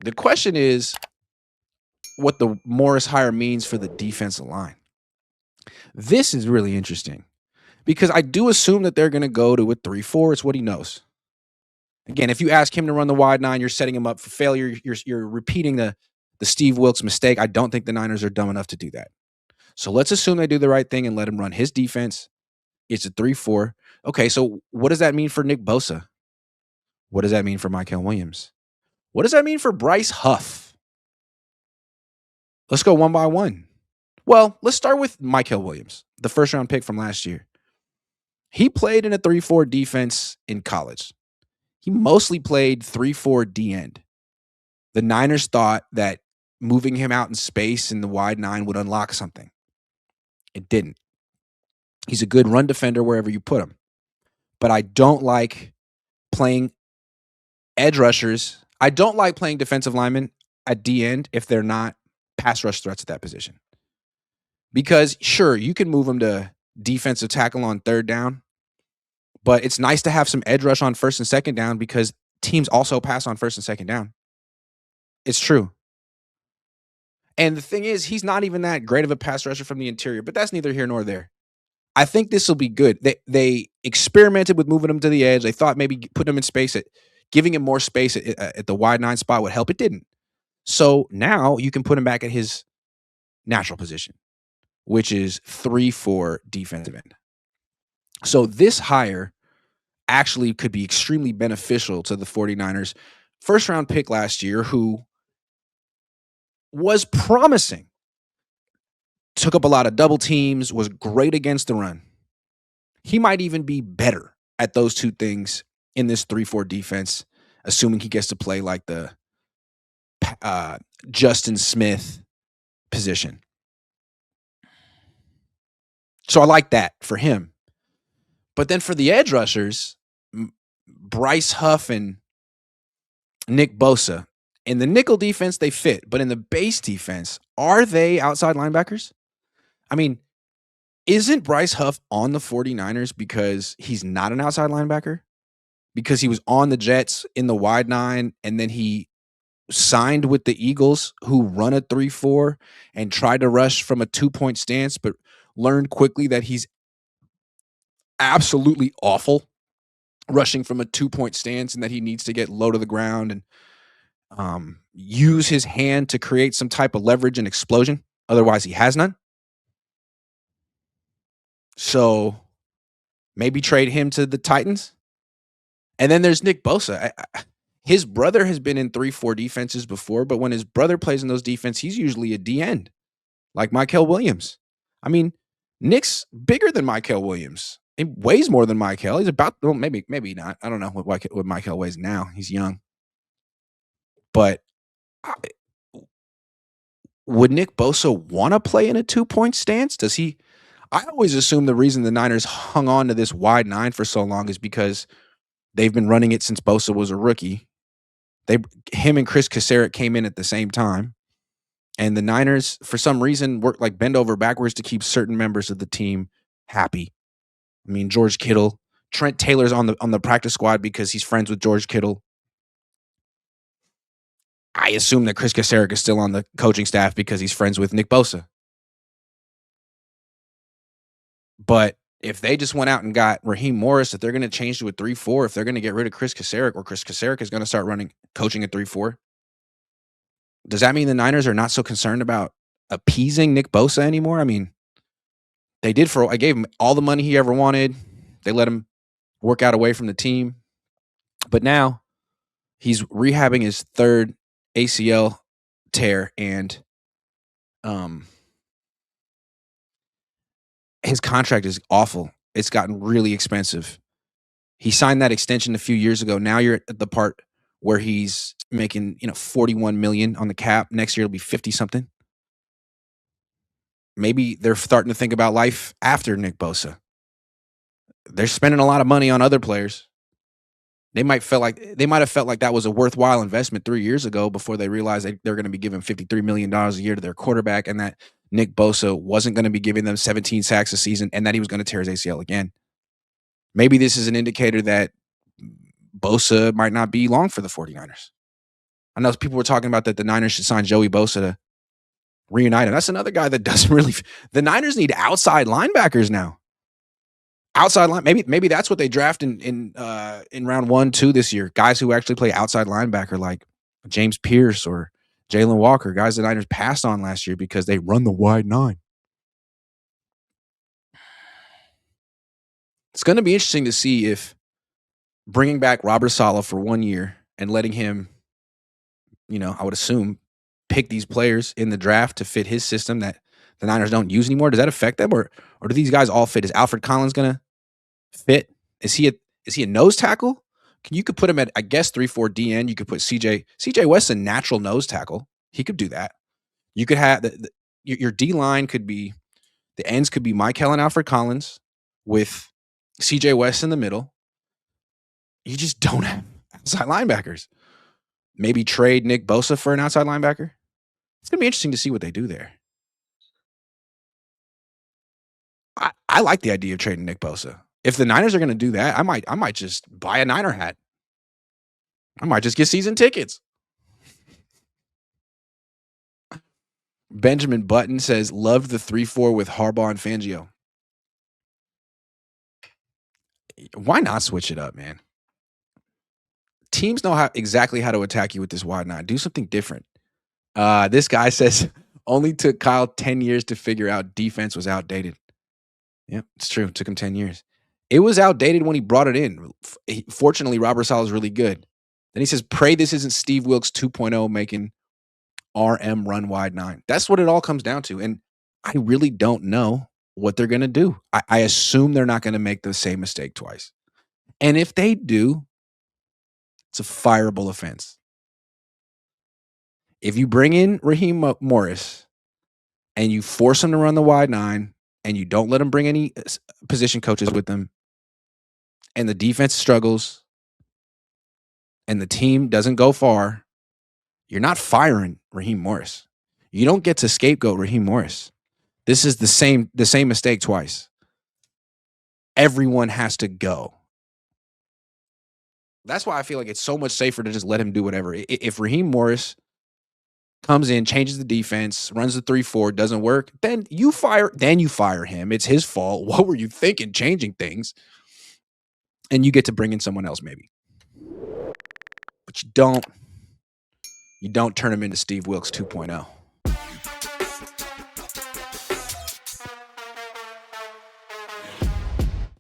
The question is what the Morris hire means for the defensive line. This is really interesting because I do assume that they're going to go to a 3-4. It's what he knows. Again, if you ask him to run the wide nine, you're setting him up for failure. You're repeating the Steve Wilkes mistake. I don't think the Niners are dumb enough to do that. So let's assume they do the right thing and let him run his defense. It's a 3-4. Okay, so what does that mean for Nick Bosa? What does that mean for Mykel Williams? What does that mean for Bryce Huff? Let's go one by one. Well, let's start with Mykel Williams, the first round pick from last year. He played in a 3-4 defense in college. He mostly played 3-4 D end. The Niners thought that moving him out in space in the wide nine would unlock something. It didn't. He's a good run defender wherever you put him. But I don't like playing edge rushers. I don't like playing defensive linemen at D end if they're not pass rush threats at that position. Because sure, you can move them to defensive tackle on third down, but it's nice to have some edge rush on first and second down because teams also pass on first and second down. It's true. And the thing is, he's not even that great of a pass rusher from the interior, but that's neither here nor there. I think this will be good. They experimented with moving him to the edge. They thought maybe putting him in space, giving him more space at the wide nine spot would help. It didn't. So now you can put him back at his natural position, which is 3-4 defensive end. So this hire actually could be extremely beneficial to the 49ers. First round pick last year, who was promising, took up a lot of double teams, was great against the run. He might even be better at those two things in this 3-4 defense, assuming he gets to play like the Justin Smith position. So I like that for him. But then for the edge rushers, Bryce Huff and Nick Bosa, in the nickel defense, they fit. But in the base defense, are they outside linebackers? I mean, isn't Bryce Huff on the 49ers because he's not an outside linebacker? Because he was on the Jets in the wide nine, and then he signed with the Eagles, who run a 3-4 and tried to rush from a 2-point stance, but learned quickly that he's absolutely awful rushing from a 2-point stance and that he needs to get low to the ground and use his hand to create some type of leverage and explosion. Otherwise, he has none. So maybe trade him to the Titans. And then there's Nick Bosa. His brother has been in 3-4 defenses before, but when his brother plays in those defenses, he's usually a D end, like Mykel Williams. I mean, Nick's bigger than Mykel Williams. He weighs more than Mykel. He's about, well, maybe not. I don't know what Mykel weighs now. He's young. But would Nick Bosa want to play in a 2-point stance? Does he? I always assume the reason the Niners hung on to this wide nine for so long is because they've been running it since Bosa was a rookie. Him and Chris Kasarik came in at the same time. And the Niners, for some reason, worked like bend over backwards to keep certain members of the team happy. I mean, George Kittle, Trent Taylor's on the practice squad because he's friends with George Kittle. I assume that Chris Kasarik is still on the coaching staff because he's friends with Nick Bosa. But if they just went out and got Raheem Morris, if they're going to change to a 3-4, if they're going to get rid of Chris Kasarik, or Chris Kasarik is going to start coaching a 3-4, does that mean the Niners are not so concerned about appeasing Nick Bosa anymore? I mean, I gave him all the money he ever wanted. They let him work out away from the team. But now he's rehabbing his third ACL tear, and his contract is awful. It's gotten really expensive. He signed that extension a few years ago. Now you're at the part where he's making, $41 million on the cap. Next year it'll be 50 something. Maybe they're starting to think about life after Nick Bosa. They're spending a lot of money on other players. They might have felt like that was a worthwhile investment 3 years ago before they realized they're going to be giving $53 million a year to their quarterback, and that Nick Bosa wasn't going to be giving them 17 sacks a season, and that he was going to tear his ACL again. Maybe this is an indicator that Bosa might not be long for the 49ers. I know people were talking about that the Niners should sign Joey Bosa to reunite him. That's another guy that doesn't really. The Niners need outside linebackers now. Outside line, maybe that's what they draft in round 1, 2 this year. Guys who actually play outside linebacker, like James Pierce or Jalen Walker, guys the Niners passed on last year because they run the wide 9. It's going to be interesting to see if bringing back Robert Saleh for 1 year and letting him, I would assume, pick these players in the draft to fit his system that the Niners don't use anymore. Does that affect them, or do these guys all fit? Is Alfred Collins going to fit? Is he a nose tackle? You could put him at, I guess, 3-4 DN. You could put CJ West's a natural nose tackle. He could do that. You could have your D line could be, the ends could be Michael and Alfred Collins with CJ West in the middle. You just don't have outside linebackers. Maybe trade Nick Bosa for an outside linebacker. It's going to be interesting to see what they do there. I like the idea of trading Nick Bosa. If the Niners are going to do that, I might just buy a Niner hat. I might just get season tickets. Benjamin Button says, loved the 3-4 with Harbaugh and Fangio. Why not switch it up, man? Teams know exactly how to attack you with this wide 9. Do something different. This guy says, only took Kyle 10 years to figure out defense was outdated. Yeah, it's true. It took him 10 years. It was outdated when he brought it in. Fortunately, Robert Saleh is really good. Then he says, pray this isn't Steve Wilks 2.0 making RM run wide 9. That's what it all comes down to. And I really don't know what they're going to do. I assume they're not going to make the same mistake twice. And if they do, it's a fireable offense. If you bring in Raheem Morris and you force him to run the wide 9 and you don't let him bring any position coaches with them and the defense struggles and the team doesn't go far, you're not firing Raheem Morris. You don't get to scapegoat Raheem Morris. This is the same mistake twice. Everyone has to go. That's why I feel like it's so much safer to just let him do whatever. If Raheem Morris comes in, changes the defense, runs the 3-4, doesn't work, then you fire him. It's his fault. What were you thinking, changing things? And you get to bring in someone else maybe. But you don't turn him into Steve Wilks 2.0.